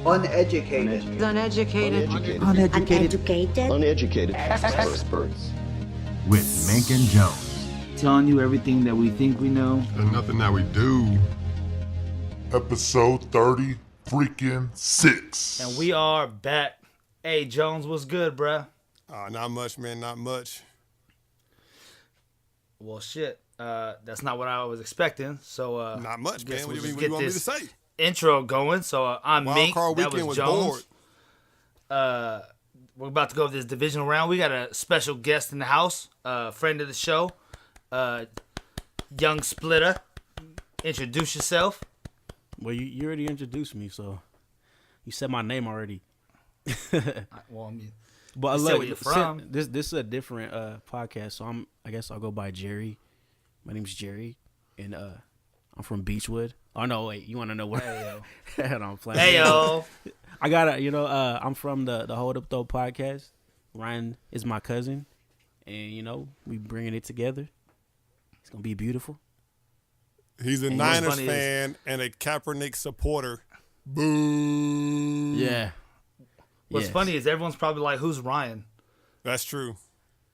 Uneducated. Uneducated. Experts. With Mink and Jones. Telling you everything that we think we know. And nothing that we do. Episode 30 freaking 6. And we are back. Hey, Jones, what's good, bruh? Not much, man. Not much. Well, shit. That's not what I was expecting. So, not much, man. What do you want me to say? Intro going. So, I'm Mink. Wild Card Weekend was Jones. Bored. We're about to go this divisional round. We got a special guest in the house, friend of the show, Young Splitter. Introduce yourself. Well, you already introduced me, so you said my name already. Well, I mean, but you look, said where you're from. This is a different podcast, so I guess I'll go by Jerry. My name's Jerry, and I'm from Beechwood. Oh no, wait, you want to know where? Hey, yo. I'm playing. Hey, yo. I gotta, I'm from the Hold Up Though podcast. Ryan is my cousin, and we bringing it together. It's gonna be beautiful. He's a Niners fan and a Kaepernick supporter. Boo. Yeah. What's funny is everyone's probably like, "Who's Ryan?" That's true.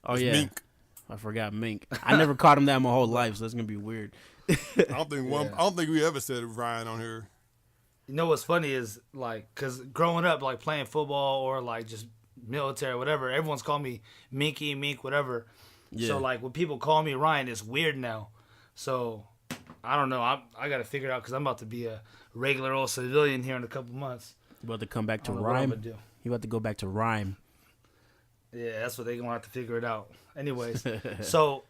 Oh, it's yeah. Mink. I forgot Mink. I never caught him that my whole life, so that's gonna be weird. I don't think we ever said Ryan on here. You know what's funny is, like, because growing up, like, playing football or, like, just military or whatever, everyone's called me Minky, Mink, whatever. Yeah. So, like, when people call me Ryan, it's weird now. So, I don't know. I got to figure it out because I'm about to be a regular old civilian here in a couple months. You about to come back to rhyme? You about to go back to rhyme. Yeah, that's what they're going to have to figure it out. Anyways, so,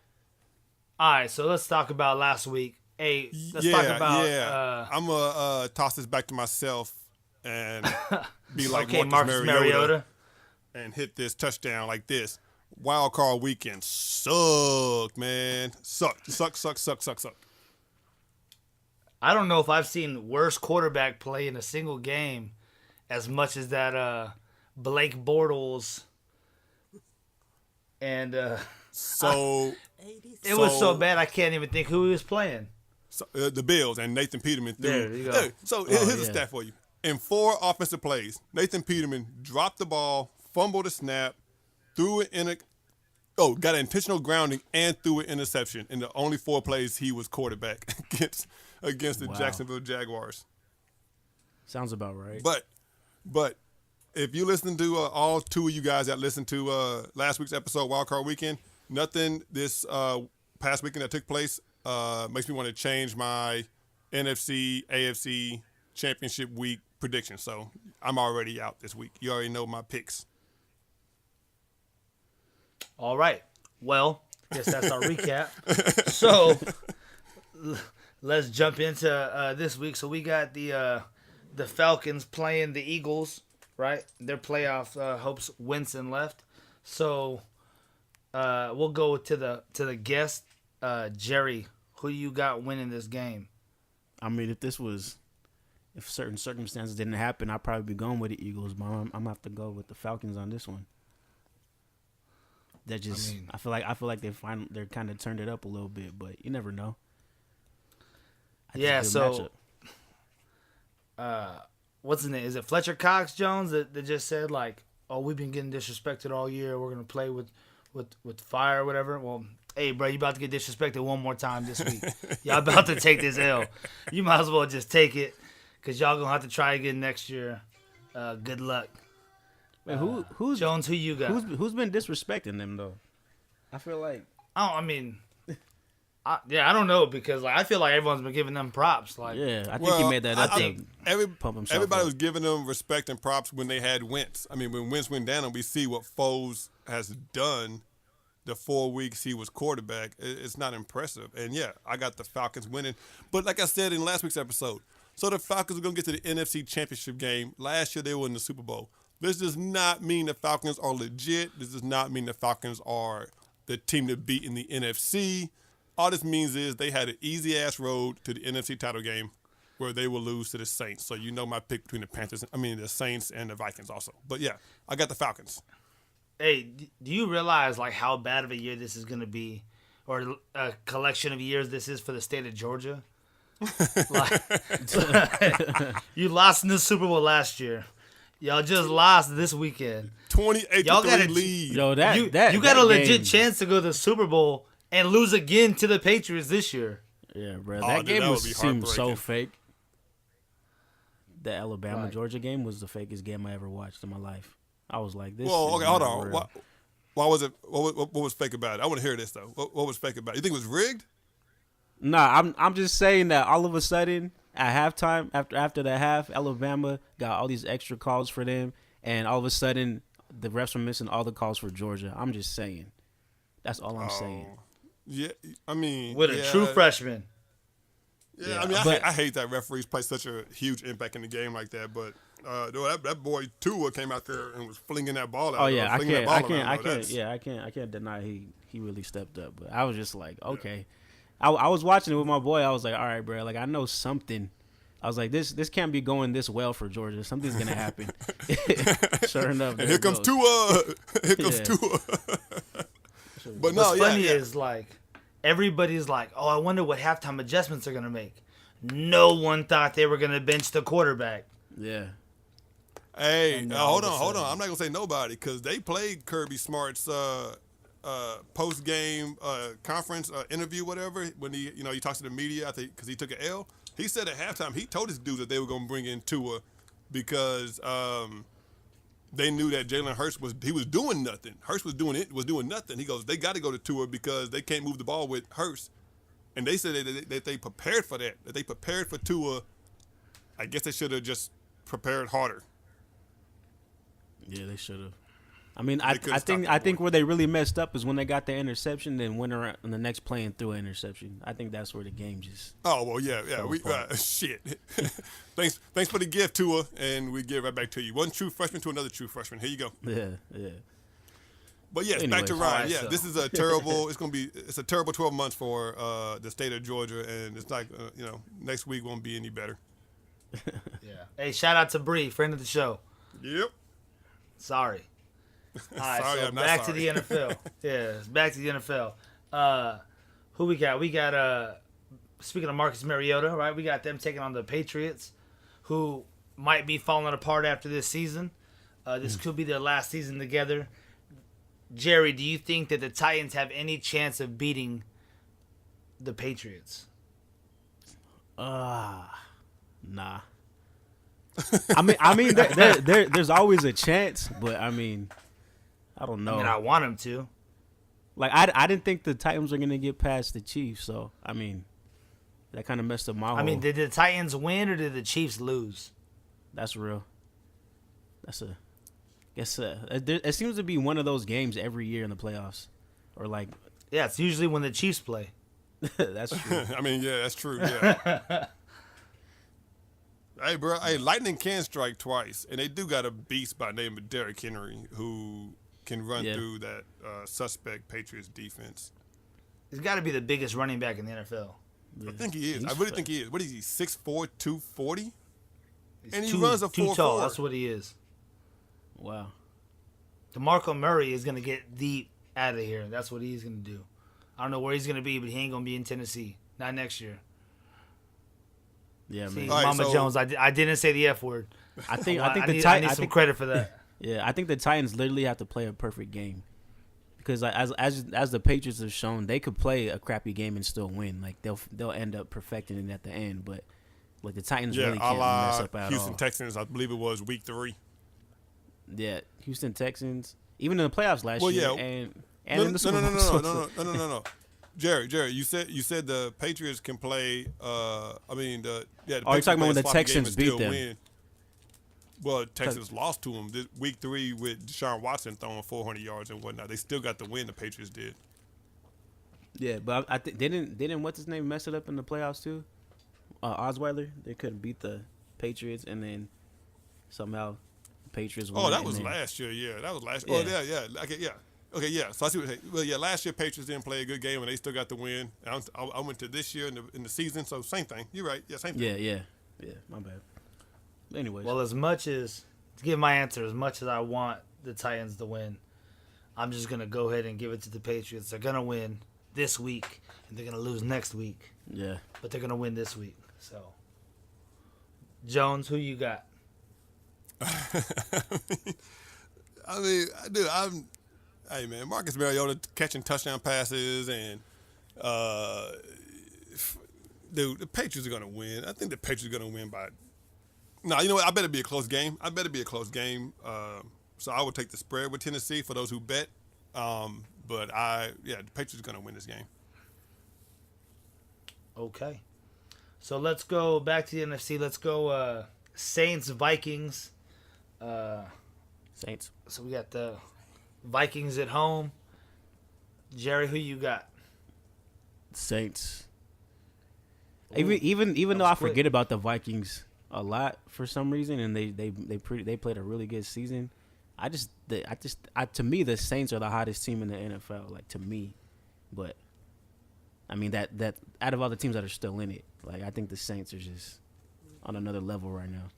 all right, so let's talk about last week. Hey, let's talk about... Yeah, I'm going to toss this back to myself and be like Marcus Mariota and hit this touchdown like this. Wild Card Weekend sucked, man. Suck. I don't know if I've seen worse quarterback play in a single game as much as that Blake Bortles. And it was so bad I can't even think who he was playing. So, the Bills and Nathan Peterman threw. There you go. Hey, so here's a stat for you. In 4 offensive plays, Nathan Peterman dropped the ball, fumbled a snap, threw it in got an intentional grounding and threw an interception in the only 4 plays he was quarterback against the Jacksonville Jaguars. Sounds about right. But if you listen to all 2 of you guys that listened to last week's episode, Wild Card Weekend, nothing this past weekend that took place makes me want to change my NFC, AFC championship week prediction. So I'm already out this week. You already know my picks. All right. Well, guess that's our recap. So let's jump into this week. So we got the Falcons playing the Eagles, right? Their playoff hopes. Winston left. So we'll go to the guest, Jerry. Who you got winning this game? I mean, if certain circumstances didn't happen, I'd probably be going with the Eagles, but I'm gonna have to go with the Falcons on this one. I feel like they're kind of turned it up a little bit, but you never know. So what's his name? Is it Fletcher Cox Jones that just said, like, "Oh, we've been getting disrespected all year. We're gonna play with fire or whatever." Well, hey, bro, you about to get disrespected one more time this week. Y'all about to take this L. You might as well just take it, because y'all going to have to try again next year. Good luck. Wait, who's Jones, who you got? Who's been disrespecting them, though? I feel like... I don't know, because I feel like everyone's been giving them props. Like, yeah, I think he made that up to pump himself everybody up. was giving them respect and props when they had Wentz. I mean, when Wentz went down and we see what Foles has done the 4 weeks he was quarterback, it's not impressive. And, yeah, I got the Falcons winning. But like I said in last week's episode, so the Falcons are going to get to the NFC Championship game. Last year they were in the Super Bowl. This does not mean the Falcons are legit. This does not mean the Falcons are the team to beat in the NFC. All this means is they had an easy-ass road to the NFC title game where they will lose to the Saints. So you know my pick between the Saints and the Vikings also. But, yeah, I got the Falcons. Hey, do you realize, like, how bad of a year this is going to be, or a collection of years this is for the state of Georgia? Like, you lost in the Super Bowl last year. Y'all just lost this weekend. 28-3 lead. Yo, You got a legit chance to go to the Super Bowl and lose again to the Patriots this year. Yeah, bro. Oh, That dude, game would be seemed so heartbreaking. fake. The Alabama Right. Georgia game was the fakest game I ever watched in my life. I was like, this. Well, is okay, hold not on. real. Why was it? What was fake about it? I want to hear this though. What was fake about it? You think it was rigged? Nah, I'm just saying that all of a sudden at halftime, after the half, Alabama got all these extra calls for them, and all of a sudden the refs were missing all the calls for Georgia. I'm just saying. That's all I'm saying. Yeah, I mean, With a true freshman. Yeah, I mean, I hate that referees play such a huge impact in the game like that. But that boy Tua came out there and was flinging that ball out. Oh yeah, I I can't deny he really stepped up. But I was just like, okay. I was watching it with my boy. I was like, all right, bro. Like I know something. I was like, this can't be going this well for Georgia. Something's gonna happen. Sure enough, And here comes Tua. Here comes Tua. But no, What's funny is like everybody's like, oh, I wonder what halftime adjustments are gonna make. No one thought they were gonna bench the quarterback. Yeah. Hey, And hold on. I'm not gonna say nobody because they played Kirby Smart's post game conference interview, whatever. When he talks to the media, I think because he took an L. He said at halftime he told his dudes that they were gonna bring in Tua because they knew that Jalen Hurts was doing nothing. Hurts was doing nothing. He goes, they got to go to Tua because they can't move the ball with Hurts. And they said that they prepared for that. That they prepared for Tua. I guess they should have just prepared harder. Yeah, they should have. I mean, I think where they really messed up is when they got the interception, then went around on the next play and threw an interception. I think that's where the game just. Oh well, yeah. Shit. Thanks for the gift, Tua, and we give it right back to you. One true freshman to another true freshman. Here you go. Yeah. But yes, Anyways, back to Ryan. right, Yeah, so. this is a terrible. It's a terrible 12 months for the state of Georgia, and it's like next week won't be any better. Yeah. Hey, shout out to Bree, friend of the show. Yep. Sorry. All right, Sorry, so I'm not back sorry. to the NFL. Yeah, back to the NFL. Who we got? We got speaking of Marcus Mariota, right? We got them taking on the Patriots, who might be falling apart after this season. This could be their last season together. Jerry, do you think that the Titans have any chance of beating the Patriots? Nah. I mean, there's always a chance, but I mean, I don't know. I mean, I want them to. Like I didn't think the Titans were gonna get past the Chiefs, so I mean, that kind of messed up my whole. I mean, did the Titans win or did the Chiefs lose? That's real. It seems to be one of those games every year in the playoffs, or like. Yeah, it's usually when the Chiefs play. That's true. I mean, yeah, that's true. Yeah. Hey, bro. Hey, lightning can strike twice, and they do got a beast by the name of Derrick Henry who can run through that suspect Patriots defense. He's got to be the biggest running back in the NFL. I think he is. I really think he is. What is he? 6'4", 240? He's And he runs a too 4.4. tall. That's what he is. Wow. DeMarco Murray is going to get deep out of here. That's what he's going to do. I don't know where he's going to be, but he ain't going to be in Tennessee. Not next year. Yeah, See, man. All right, Mama so- Jones, I didn't say the F word. I think I the need Titans. some credit for that. Yeah, I think the Titans literally have to play a perfect game, because like, as the Patriots have shown, they could play a crappy game and still win. Like they'll end up perfecting it at the end, but like the Titans really a can't la mess up at Houston all. Texans, I believe it was week 3. Yeah, Houston Texans, even in the playoffs last Well, year, yeah. and No, in the Super Bowl. no. Jerry, you said the Patriots can play. The Oh, you're Patriots talking about play when a the sloppy game Texans and still beat them. win. Well, Texans lost to them this week 3 with Deshaun Watson throwing 400 yards and whatnot. They still got the win. The Patriots did. Yeah, but I think didn't what's his name mess it up in the playoffs too? Osweiler, they couldn't beat the Patriots, and then somehow the Patriots won. Oh, that and was then- last year. Yeah, that was last. Yeah. Oh, yeah. Okay, yeah. Okay, yeah. So I see what you're saying. Well, yeah. Last year Patriots didn't play a good game and they still got the win. And I went to this year in the season, so same thing. You're right. Yeah, same thing. Yeah. My bad. Anyways, Well, to give my answer, as much as I want the Titans to win, I'm just going to go ahead and give it to the Patriots. They're going to win this week, and they're going to lose next week. yeah. But they're going to win this week. So, Jones, who you got? I mean, dude, hey man, Marcus Mariota catching touchdown passes and dude, the Patriots are gonna win. I think the Patriots are gonna win by. No, you know what? I bet it'd be a close game. So I would take the spread with Tennessee for those who bet. But the Patriots are gonna win this game. Okay. So let's go back to the NFC. Let's go Saints Vikings. Saints. So we got the Vikings at home. Jerry, who you got? Saints. Ooh, Even though I quick. forget about the Vikings a lot for some reason, and they played a really good season. To me, the Saints are the hottest team in the NFL. Like, to me, but I mean that out of all the teams that are still in it, like, I think the Saints are just on another level right now.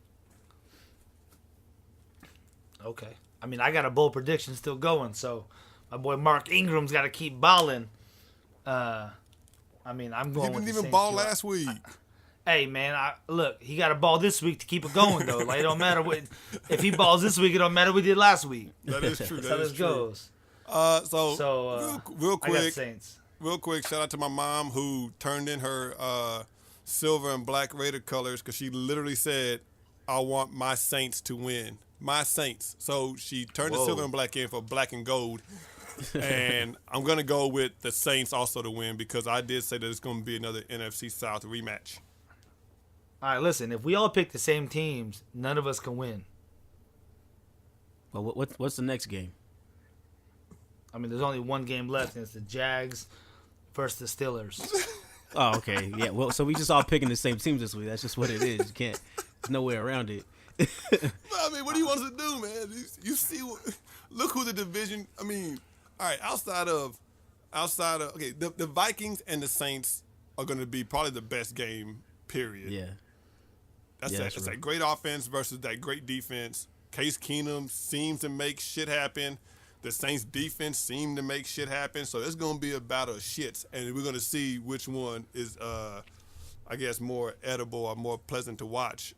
Okay. I mean, I got a bold prediction still going, so my boy Mark Ingram's got to keep balling. I'm going He with didn't the even Saints ball too. last week. Hey, man, look, he got a ball this week to keep it going, though. Like, it don't matter if he balls this week, it don't matter what he did last week. That is true. That's how this goes. Real I got quick, Saints. shout out to my mom who turned in her silver and black Raider colors because she literally said, "I want my Saints to win." My Saints. So she turned the silver and black in for black and gold. And I'm going to go with the Saints also to win because I did say that it's going to be another NFC South rematch. All right, listen, if we all pick the same teams, none of us can win. Well, what's the next game? I mean, there's only one game left, and it's the Jags versus the Steelers. Oh, okay. Yeah, well, so we just all picking the same teams this week. That's just what it is. You can't. There's no way around it. I mean, what do you want us to do, man? You see, look who the division. I mean, all right, outside of okay, the Vikings and the Saints are going to be probably the best game. Period. Yeah. That's that great offense versus that great defense. Case Keenum seems to make shit happen. The Saints defense seemed to make shit happen. So it's going to be a battle of shits, and we're going to see which one is, I guess, more edible or more pleasant to watch.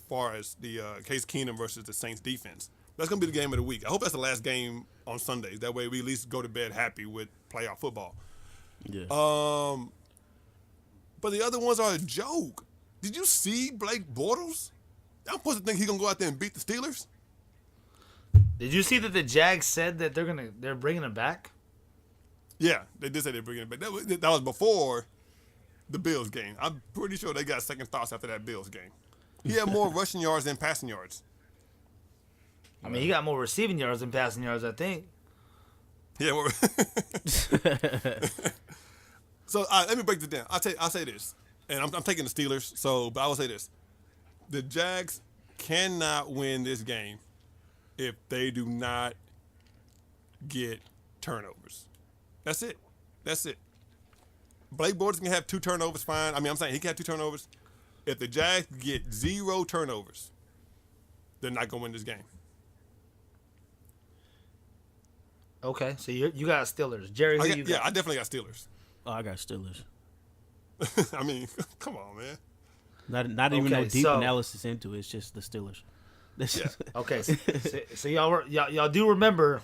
Far as the Case Keenum versus the Saints defense. That's going to be the game of the week. I hope that's the last game on Sundays. That way we at least go to bed happy with playoff football. Yeah. But the other ones are a joke. Did you see Blake Bortles? I'm supposed to think he's going to go out there and beat the Steelers? Did you see that the Jags said that they're bringing him back? Yeah, they did say they're bringing it back. That was before the Bills game. I'm pretty sure they got second thoughts after that Bills game. He had more rushing yards than passing yards. I mean, he got more receiving yards than passing yards, I think. Yeah. More. So let me break this down. I'll say this, and I'm taking the Steelers. But I will say this: the Jags cannot win this game if they do not get turnovers. That's it. Blake Bortles can have 2 turnovers, fine. I mean, I'm saying he can have 2 turnovers. If the Jags get 0 turnovers, they're not gonna win this game. Okay, so you got Steelers. Jerry, who you got? I definitely got Steelers. Oh, I got Steelers. I mean, come on, man. Not even Okay, no deep so- analysis into it. It's just the Steelers. Yeah. Okay, so y'all do remember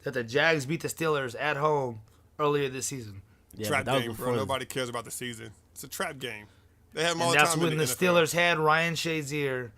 that the Jags beat the Steelers at home earlier this season. Yeah, Trap but that was game, before bro. the- Nobody cares about the season. It's a trap game. They have them all And the that's time when in the NFL. Steelers had Ryan Shazier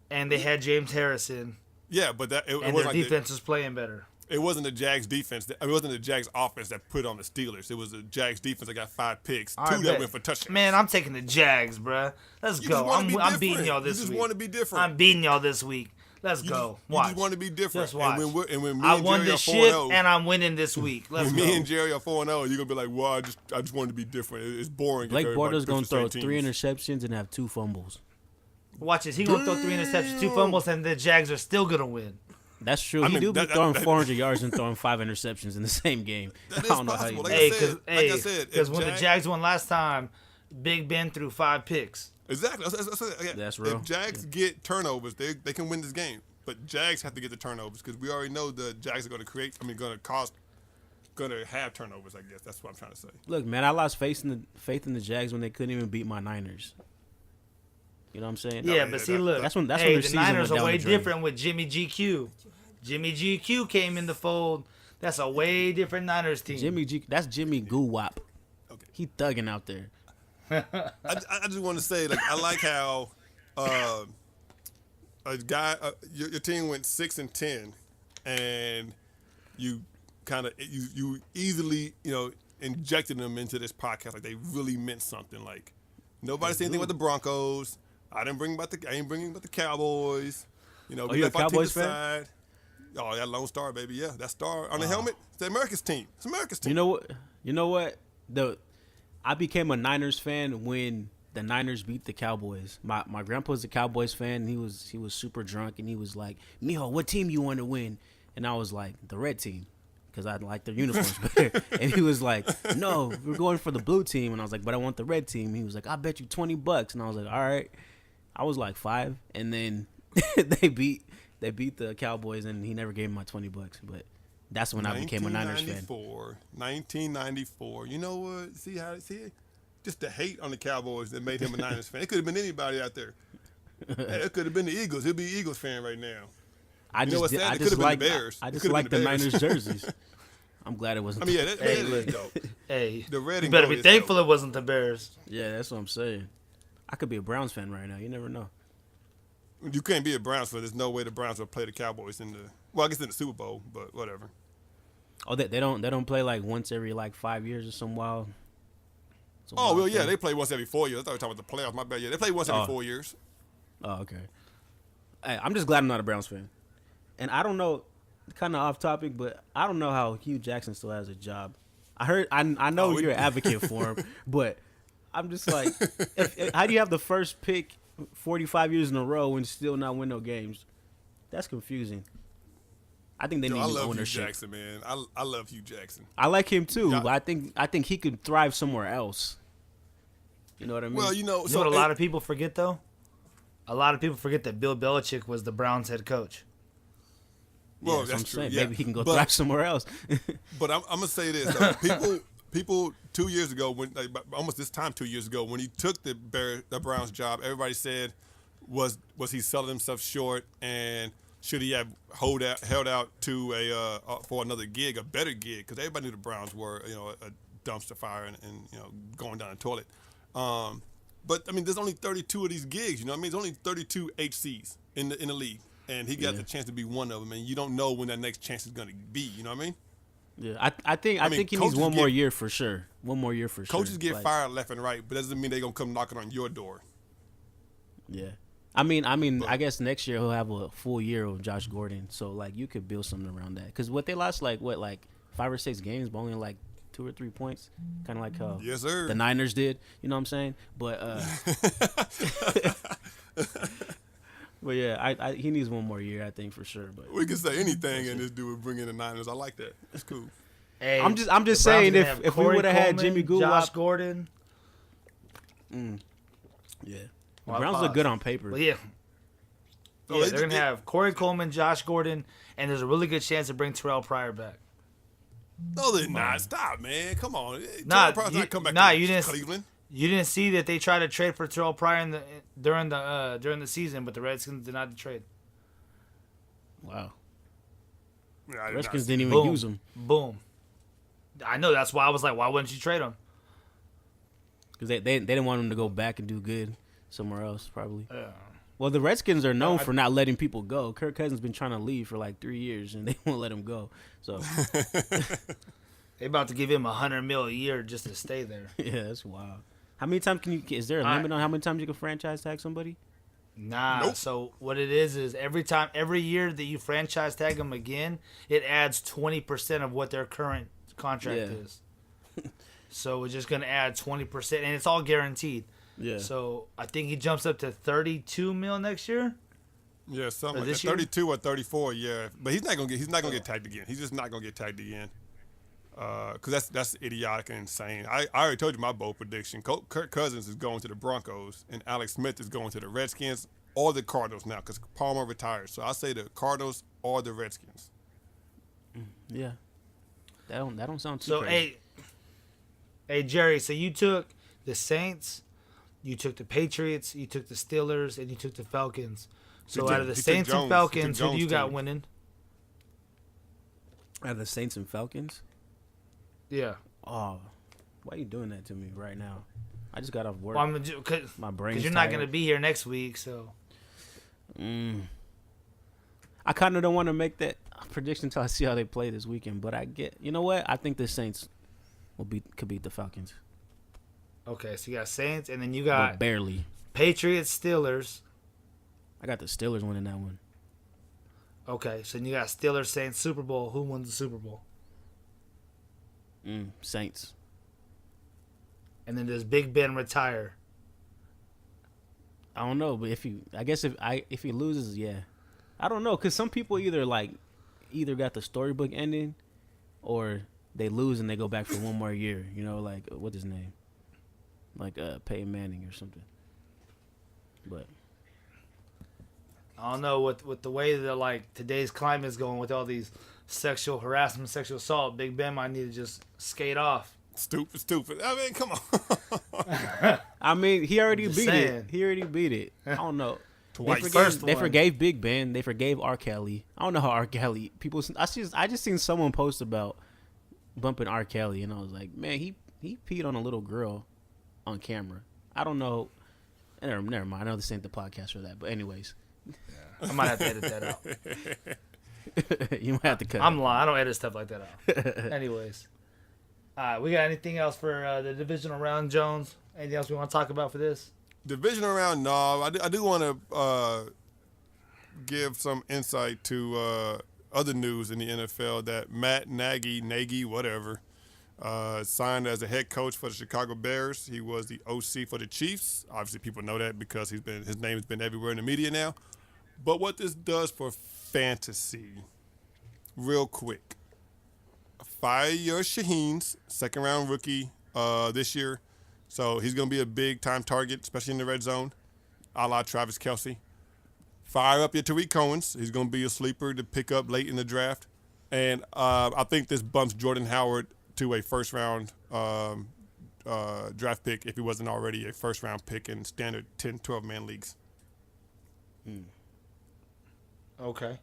and they had James Harrison, Yeah, but it and was their like defense was playing better. it wasn't the Jags defense. It wasn't the Jags offense that put on the Steelers. It was the Jags defense that got 5 picks, All 2 right, that bet. went for touchdowns. Man, I'm taking the Jags, bruh. Let's You go. just wanna be I'm beating different. y'all this You just week. wanna be different. I'm beating y'all this week. Let's go. You Watch. just want to be different. Just watch. And when me I and won Jerry are this 4-0, shit, and I'm winning this week. Let's when go. me and Jerry are 4-0, you're gonna be like, "Well, I just want to be different. It's boring." if Blake everybody Bortles gonna picks the throw same 3 teams." interceptions and have 2 fumbles. Watch this. He gonna throw 3 interceptions, 2 fumbles, and the Jags are still gonna win. That's true. I He mean, do be that- throwing that- 400 yards and throwing 5 interceptions in the same game. That I is don't know how possible. you. Like do I it. said, Hey, if because when the Jag- Jags won last time, Big Ben threw 5 picks. Exactly. That's real. If Jags get turnovers, they can win this game. But Jags have to get the turnovers because we already know the Jags are going to going to cause gonna have turnovers. I guess that's what I'm trying to say. Look, man, I lost faith in the Jags when they couldn't even beat my Niners. You know what I'm saying? Yeah, but see, look, That's when their the season Niners went are down way the drain. different with Jimmy GQ. Jimmy GQ came in the fold. That's a way different Niners team. That's Jimmy Goo Wop. Okay. He thugging out there. I just want to say, like, I like how a guy, your team went 6-10, and you kind of you easily injected them into this podcast like they really meant something. Like nobody said anything about the Broncos. I ain't bringing about the Cowboys. We you a left our team Cowboys fan? aside. Oh, that Lone Star, baby. Yeah, that star on the helmet. It's the America's team. It's America's team. You know what? I became a Niners fan when the Niners beat the Cowboys. My grandpa's a Cowboys fan. And he was super drunk, and he was like, "Mijo, what team you want to win?" And I was like, "The red team," because I like their uniforms better. And he was like, "No, we're going for the blue team." And I was like, "But I want the red team." He was like, "I bet you $20." And I was like, "All right." I was like 5, and then they beat the Cowboys, and he never gave me my $20. But that's when I became a Niners fan. 1994. You know what? See just the hate on the Cowboys that made him a Niners fan. It could have been anybody out there. It could have been the Eagles. He'll be an Eagles fan right now. I just like the Niners jerseys. I'm glad it wasn't. I mean, yeah, that is dope. Hey, The red you and better gold be is thankful dope. it wasn't the Bears. Yeah, that's what I'm saying. I could be a Browns fan right now. You never know. You can't be a Browns fan. There's no way the Browns will play the Cowboys I guess in the Super Bowl, but whatever. Oh, they don't play like once every 5 years or some wild. Oh, well, yeah, they play once every 4 years. I thought we were talking about the playoffs. My bad. Yeah, they play once every 4 years. Oh, okay. Hey, I'm just glad I'm not a Browns fan. And I don't know, kind of off topic, but I don't know how Hugh Jackson still has a job. I know you're an advocate for him, but I'm just like, how do you have the first pick 45 years in a row and still not win no games? That's confusing. I think they need I new love ownership. Hugh Jackson, man. I love Hugh Jackson. I like him too, Yeah. but I think he could thrive somewhere else. You know what I mean? Well, You know what a lot of people forget, though? A lot of people forget that Bill Belichick was the Browns head coach. Well, that's what I'm that's true. saying. Yeah. Maybe he can go But- thrive somewhere else. But I'm gonna say this: people 2 years ago, almost this time 2 years ago, when he took the Browns job, everybody said was he selling himself short, and should he have held out to for another gig, a better gig? Because everybody knew the Browns were a dumpster fire and going down the toilet. But I mean, there's only 32 of these gigs. You know what I mean? There's only 32 HCs in the league, and he got the chance to be one of them. And you don't know when that next chance is going to be. You know what I mean? Yeah, I think he needs one more year for sure. One more year for sure. Coaches get fired left and right, but that doesn't mean they're gonna come knocking on your door. Yeah, I mean, I guess next year he'll have a full year of Josh Gordon, so you could build something around that. Because what they lost 5 or 6 games, but only 2 or 3 points, kind of like how Yes, sir. the Niners did. You know what I'm saying? But but yeah, he needs one more year, I think, for sure. But We can say anything, and this dude would bring in the Niners. I like that. That's cool. Hey, I'm just the Browns saying gonna have if we Corey would have had Coleman, Jimmy Josh Goulart, Gordon. yeah, the Well, Browns look good on paper. Well, yeah. Oh, Yeah, they- they're going to have Corey Coleman, Josh Gordon, and there's a really good chance to bring Terrell Pryor back. No, they're not. Stop, man. Come on. Nah, Terrell Pryor's not come back nah, to you didn't- Cleveland. You didn't see that they tried to trade for Terrell Pryor during the season, but the Redskins did not trade. Wow, Yeah, I did not Redskins see didn't that. even Boom. use him Boom. I know. That's why I was like, why wouldn't you trade him? because they didn't want him to go back and do good somewhere else, probably. Well, the Redskins are known for not letting people go. Kirk Cousins been trying to leave for 3 years, and they won't let him go. So They about to give him $100 million a year just to stay there. yeah, that's wild. How many times can you? Is there a limit on how many times you can franchise tag somebody? Nah. Nope. So what it is every year that you franchise tag them again, it adds 20% of what their current contract Yeah. is. So we're just gonna add 20%, and it's all guaranteed. Yeah. So I think he jumps up to $32 million next year. Yeah, something like that. this year? 32 or 34. Yeah, but he's not gonna get tagged again. He's just not gonna get tagged again. Because that's idiotic and insane. I already told you my bold prediction. Kirk Cousins is going to the Broncos, and Alex Smith is going to the Redskins or the Cardinals now because Palmer retired. So I say the Cardinals or the Redskins. Yeah. That don't sound too So crazy. hey Jerry, so you took the Saints, you took the Patriots, you took the Steelers, and you took the Falcons. So out of the he took Saints and Jones. Falcons, He who took do you got Jones' winning? Out of the Saints and Falcons. Yeah. Oh, why are you doing that to me right now? I just got off work. Well, because My brain's you're not tired. going to be here next week, so. I kind of don't want to make that prediction until I see how they play this weekend. But you know what? I think the Saints could beat the Falcons. Okay, so you got Saints, and then you But got barely. Patriots, Steelers. I got the Steelers winning that one. Okay, so then you got Steelers, Saints, Super Bowl. Who wins the Super Bowl? Saints. And then does Big Ben retire? I don't know, but if he loses, yeah. I don't know, cause some people either got the storybook ending, or they lose and they go back for one more year. You know, like what's his name? Like Peyton Manning or something. But I don't know, with the way that like today's climate is going with all these sexual harassment, sexual assault, Big Ben might need to just skate off. Stupid. I mean, come on. I mean, he already just beat saying. it. He already beat it. I don't know. Twice. They forgave Big Ben. They forgave R. Kelly. I don't know how R. Kelly people. I just seen someone post about bumping R. Kelly, and I was like, man, he peed on a little girl on camera. I don't know. Never mind. I know this ain't the podcast for that, but anyways, I might have to edit that out. you might have to cut. I'm lying. I don't edit stuff like that out. Anyways. We got anything else for the divisional round, Jones? Anything else we want to talk about for this? Divisional round, no. I do want to give some insight to other news in the NFL that Matt Nagy, whatever, signed as a head coach for the Chicago Bears. He was the OC for the Chiefs. Obviously, people know that because his name has been everywhere in the media now. But what this does for fantasy, real quick, fire your Shaheens, second-round rookie this year. So he's going to be a big-time target, especially in the red zone, a la Travis Kelce. Fire up your Tariq Cohens. He's going to be a sleeper to pick up late in the draft. And I think this bumps Jordan Howard to a first-round draft pick if he wasn't already a first-round pick in standard 10, 12-man leagues. Okay.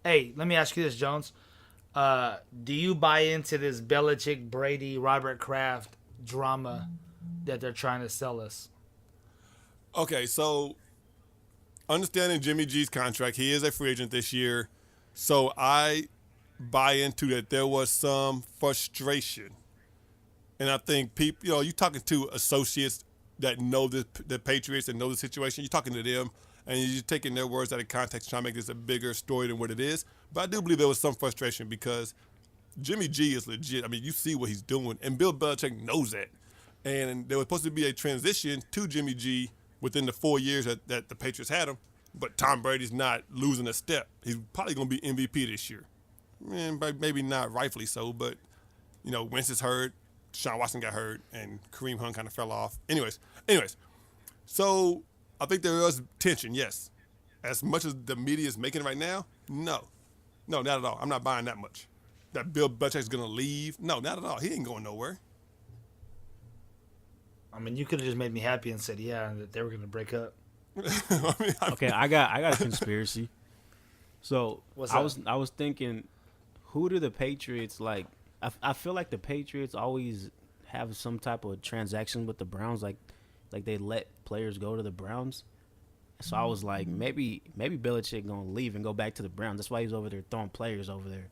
Hey, let me ask you this, Jones. Do you buy into this Belichick, Brady, Robert Kraft drama that they're trying to sell us? Okay, so understanding Jimmy G's contract, he is a free agent this year. So I buy into that there was some frustration. And I think people, you're talking to associates that know the Patriots and know the situation. You're talking to them, and you're taking their words out of context, trying to make this a bigger story than what it is. But I do believe there was some frustration because Jimmy G is legit. I mean, you see what he's doing, and Bill Belichick knows that. And there was supposed to be a transition to Jimmy G within the 4 years that the Patriots had him, but Tom Brady's not losing a step. He's probably going to be MVP this year. Maybe not rightfully so, but, Wentz is hurt, Deshaun Watson got hurt, and Kareem Hunt kind of fell off. Anyways, so I think there is tension, yes. As much as the media is making it right now, no, not at all. I'm not buying that much. That Bill Belichick's going to leave? No, not at all. He ain't going nowhere. I mean, you could have just made me happy and said, yeah, that they were going to break up. Okay, I got a conspiracy. So What's I up? was thinking, who do the Patriots like? I feel like the Patriots always have some type of transaction with the Browns, like they let players go to the Browns. So I was like, maybe Belichick gonna leave and go back to the Browns. That's why he's over there throwing players over there.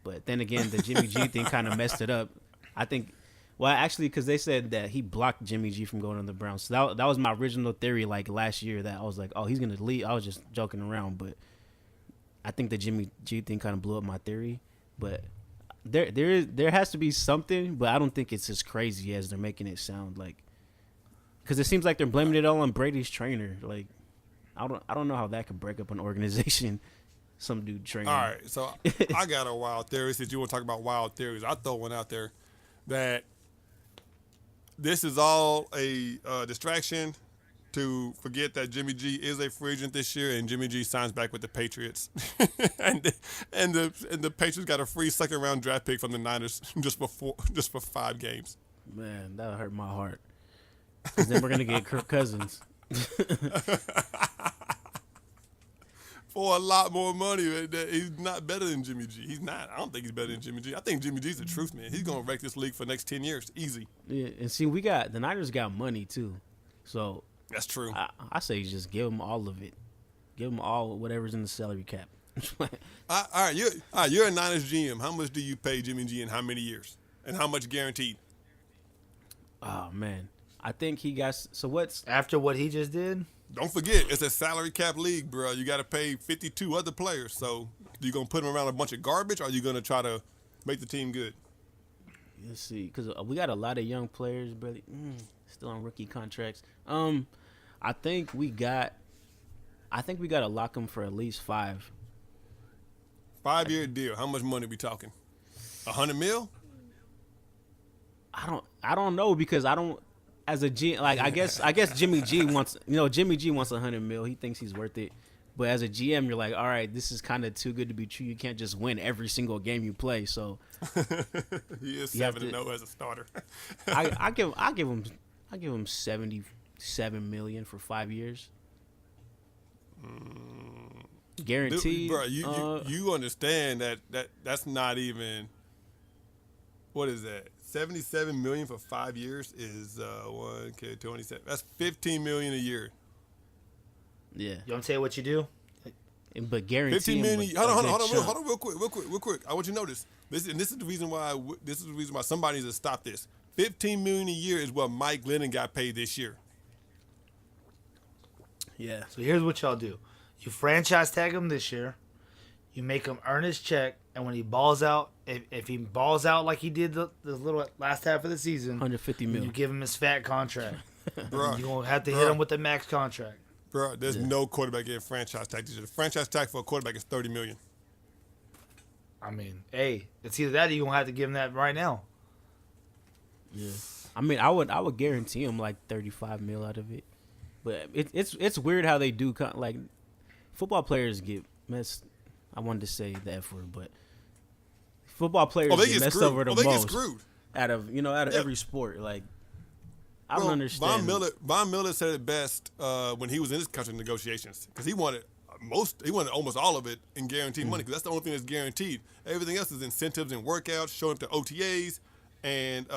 But then again, the Jimmy G thing kind of messed it up. I think. Well, actually, because they said that he blocked Jimmy G from going to the Browns. So that was my original theory, like last year, that I was like, oh, he's gonna leave. I was just joking around, but I think the Jimmy G thing kind of blew up my theory. But there has to be something, but I don't think it's as crazy as they're making it sound like. Because it seems like they're blaming it all on Brady's trainer. Like, I don't know how that could break up an organization. Some dude training. All right, so I got a wild theory. Since you want to talk about wild theories, I throw one out there that this is all a distraction to forget that Jimmy G is a free agent this year, and Jimmy G signs back with the Patriots, and the Patriots got a free second round draft pick from the Niners just for 5 games. Man, that hurt my heart. Because then we're gonna get Kirk Cousins. For a lot more money. He's not better than Jimmy G. He's not. I don't think he's better than Jimmy G. I think Jimmy G's the truth, man. He's gonna wreck this league for the next 10 years, easy. Yeah, and see, the Niners got money too, so that's true. I say just give them all of it. Give them all whatever's in the salary cap. All right, you're a Niners GM. How much do you pay Jimmy G in how many years? And how much guaranteed? Oh man, I think he got. So what's After what he just did? Don't forget, it's a salary cap league, bro. You got to pay 52 other players. So, you gonna put them around a bunch of garbage, or are you gonna try to make the team good? Let's see, because we got a lot of young players, but still on rookie contracts. I think we got to lock them for at least 5. 5-year deal. How much money we talking? $100 million? I don't know because I don't. As a G, like I guess Jimmy G wants $100 million. He thinks he's worth it. But as a GM, you're like, all right, this is kind of too good to be true. You can't just win every single game you play. So he is 7-0 as a starter. I give him $77 million for 5 years. Guaranteed. Bro, you understand that's not even, what is that? $77 million for 5 years is 1K27. That's $15 million a year. Yeah. You want to tell you what you do? But guaranteed. $15 million. Hold on, real quick. I want you to notice this, and this is the reason why somebody needs to stop this. $15 million a year is what Mike Glennon got paid this year. Yeah. So here's what y'all do: you franchise tag him this year. You make him earn his check, and when he balls out, if he balls out like he did the little last half of the season, $150 million. You give him his fat contract. Bro, You're going to have to hit him with the max contract. Bro, there's no quarterback getting franchise tag this year. The franchise tag for a quarterback is $30 million. I mean, hey, it's either that or you're going to have to give him that right now. Yeah. I mean, I would guarantee him like $35 million out of it. But it's weird how they do, like, football players get messed. I wanted to say the F word, but football players get messed over the most. Get screwed. Out of every sport. Like, I don't understand. Von Miller said it best when he was in his contract negotiations, because he wanted almost all of it in guaranteed money, because that's the only thing that's guaranteed. Everything else is incentives and workouts, showing up to OTAs, and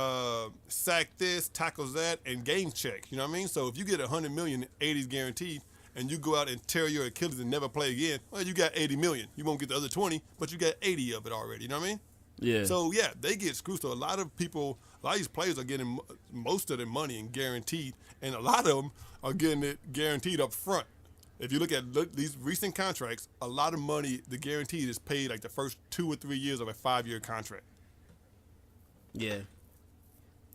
sack this, tackles that, and game check. You know what I mean? So if you get $100 million, 80's guaranteed, and you go out and tear your Achilles and never play again, well, you got $80 million. You won't get the other 20, but you got 80 of it already. You know what I mean? Yeah. So, yeah, they get screwed. So a lot of these players are getting most of their money and guaranteed, and a lot of them are getting it guaranteed up front. If you look at these recent contracts, a lot of money, the guaranteed is paid like the first 2 or 3 years of a 5-year contract. Yeah.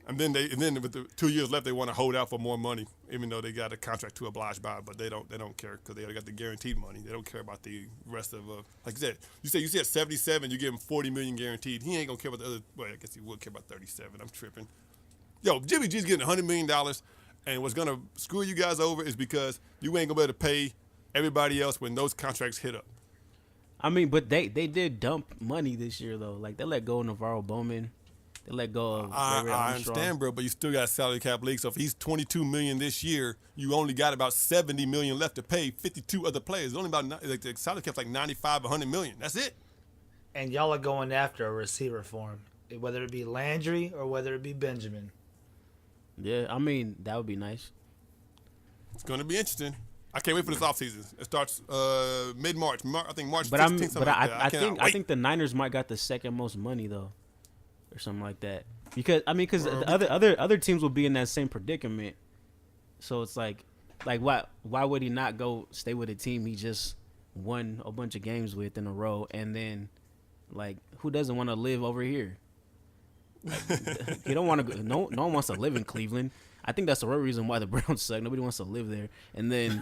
And then with the 2 years left, they want to hold out for more money, even though they got a contract to oblige by. But they don't care, because they already got the guaranteed money. They don't care about the rest of like you said. You said 77. You give him $40 million guaranteed. He ain't gonna care about the other. Well, I guess he would care about 37. I'm tripping. Yo, Jimmy G's getting $100 million, and what's gonna screw you guys over is because you ain't gonna be able to pay everybody else when those contracts hit up. I mean, but they did dump money this year though. Like, they let go of Navarro Bowman. They let go of I understand, bro, but you still got a salary cap league. So if he's $22 million this year, you only got about $70 million left to pay 52 other players. It's only about, like, the salary cap's like $95, $100 million. That's it. And y'all are going after a receiver for him, whether it be Landry or whether it be Benjamin. Yeah, I mean, that would be nice. It's going to be interesting. I can't wait for this offseason. It starts mid-March. I think March 15th. But I think the Niners might got the second most money though, or something like that. Because the other teams will be in that same predicament. So it's like why would he not go stay with a team he just won a bunch of games with in a row, and then like who doesn't want to live over here? Like, you don't want to go. No one wants to live in Cleveland. I think that's the real reason why the Browns suck. Nobody wants to live there. And then,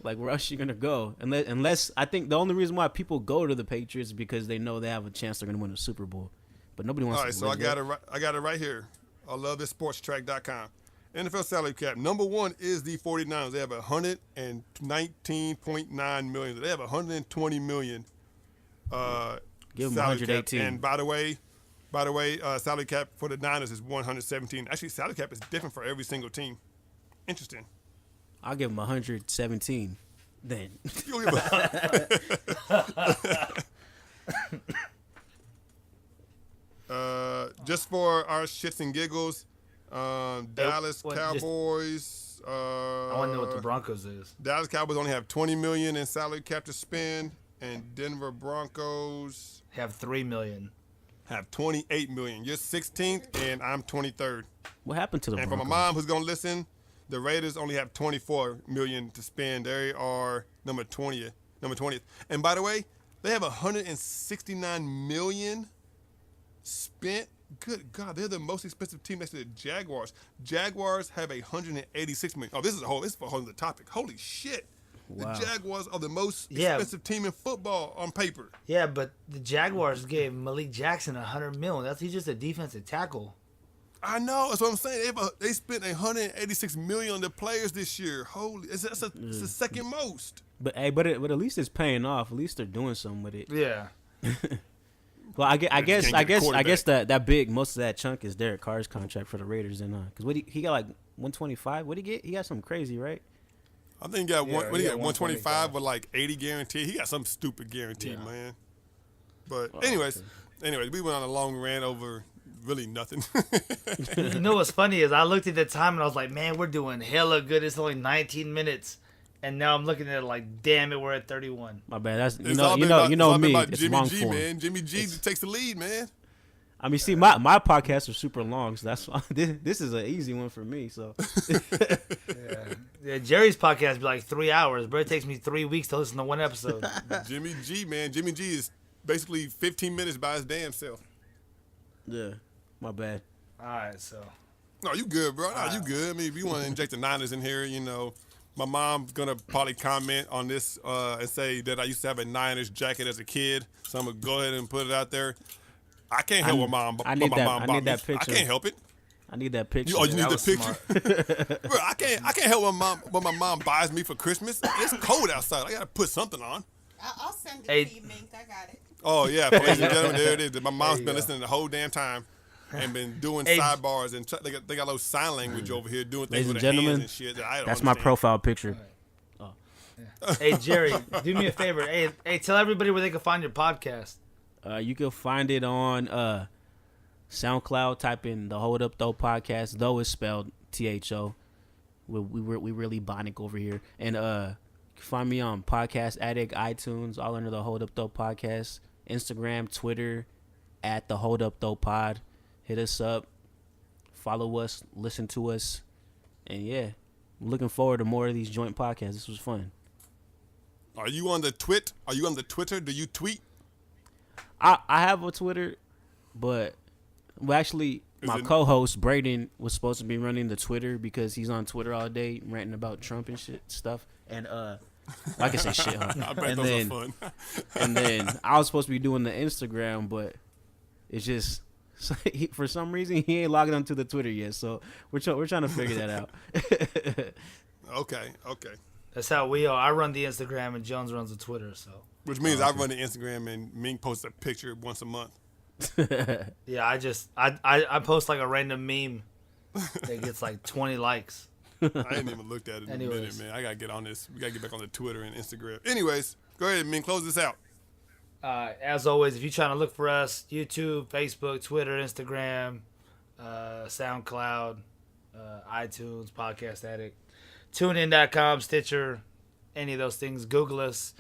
like, where else are you gonna go? Unless I think the only reason why people go to the Patriots is because they know they have a chance they're gonna win a Super Bowl. But nobody wants. All right, so I got it right here. I love this sportstrack.com. NFL salary cap. Number one is the 49ers. They have $119.9 million. They have $120 million. Give them salary 118. Cap. And by the way, salary cap for the Niners is 117. Actually, salary cap is different for every single team. Interesting. I'll give them 117. Then. Just for our shits and giggles, Dallas Cowboys. I want to know what the Broncos is. Dallas Cowboys only have $20 million in salary cap to spend, and Denver Broncos have $3 million. Have $28 million. You're 16th, and I'm 23rd. What happened to the And Broncos? for my mom who's gonna listen, the Raiders only have $24 million to spend. They are number 20th. And by the way, they have $169 million spent. Good God, they're the most expensive team next to the Jaguars. Jaguars have $186 million. Oh, this is a whole other topic. Holy shit. Wow. The Jaguars are the most expensive team in football on paper. Yeah, but the Jaguars gave Malik Jackson $100 million. He's just a defensive tackle. I know. That's what I'm saying. They spent $186 million on the players this year. Holy, it's the second most. But at least it's paying off. At least they're doing something with it. Yeah. Well, I guess that big most of that chunk is Derek Carr's contract for the Raiders, and because he got like 125. What did he get? He got something crazy, right? I think he got 125 with like 80 guaranteed. He got some stupid guarantee, man. But anyways, we went on a long rant over really nothing. You know what's funny is I looked at the time and I was like, man, we're doing hella good. It's only 19 minutes. And now I'm looking at it like, damn it, we're at 31. My bad. That's It's all been about me. It's Jimmy long G, form. man. Jimmy G takes the lead, man. I mean, see, my podcasts are super long, so that's why this is an easy one for me. So yeah, Jerry's podcast be like 3 hours, but it takes me 3 weeks to listen to one episode. Jimmy G, man. Jimmy G is basically 15 minutes by his damn self. yeah, my bad. All right, so. No, you good, bro. No, you good. I mean, if you want to inject the Niners in here, my mom's going to probably comment on this and say that I used to have a Niners jacket as a kid, so I'm going to go ahead and put it out there. I can't help what mom bought me. I need that picture. I can't help it. I need that picture. You need the picture? Bro, I can't help what my mom buys me for Christmas. It's cold outside. I got to put something on. I'll send it to you, Mink. I got it. Oh, yeah. Ladies and gentlemen, there it is. My mom's been listening the whole damn time and been doing sidebars. And they got a little sign language over here doing things with their hands and shit. That I don't that's understand. my profile picture. Hey, Jerry, do me a favor. Hey, tell everybody where they can find your podcast. You can find it on SoundCloud. Type in the Hold Up Though podcast. Though is spelled THO. We really bionic over here. And you can find me on Podcast Addict, iTunes, all under the Hold Up Though podcast. Instagram, Twitter, at the Hold Up Though pod. Hit us up. Follow us. Listen to us. And yeah, I'm looking forward to more of these joint podcasts. This was fun. Are you on the Twit? Are you on the Twitter? Do you tweet? I have a Twitter, but actually my co-host Braden was supposed to be running the Twitter because he's on Twitter all day ranting about Trump and shit stuff. And I can say shit. Huh? I bet those are fun. And then I was supposed to be doing the Instagram, but it's just for some reason he ain't logging onto the Twitter yet. So we're trying to figure that out. Okay. That's how we are. I run the Instagram and Jones runs the Twitter. So. Which means I run the Instagram and Ming posts a picture once a month. Yeah, I post like a random meme that gets like 20 likes. I ain't even looked at it in a minute, man. I gotta get on this. We gotta get back on the Twitter and Instagram. Anyways, go ahead, Ming, close this out. As always, if you're trying to look for us, YouTube, Facebook, Twitter, Instagram, SoundCloud, iTunes, Podcast Addict, TuneIn.com, Stitcher, any of those things, Google us.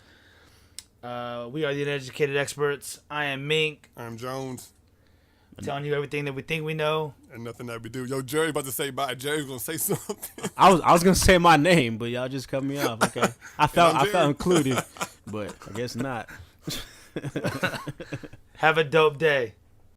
We are the Uneducated Experts. I am Mink. I'm Jones. Telling you everything that we think we know. And nothing that we do. Yo, Jerry about to say bye. Jerry's going to say something. I was going to say my name, but y'all just cut me off. Okay. I felt included, but I guess not. Have a dope day.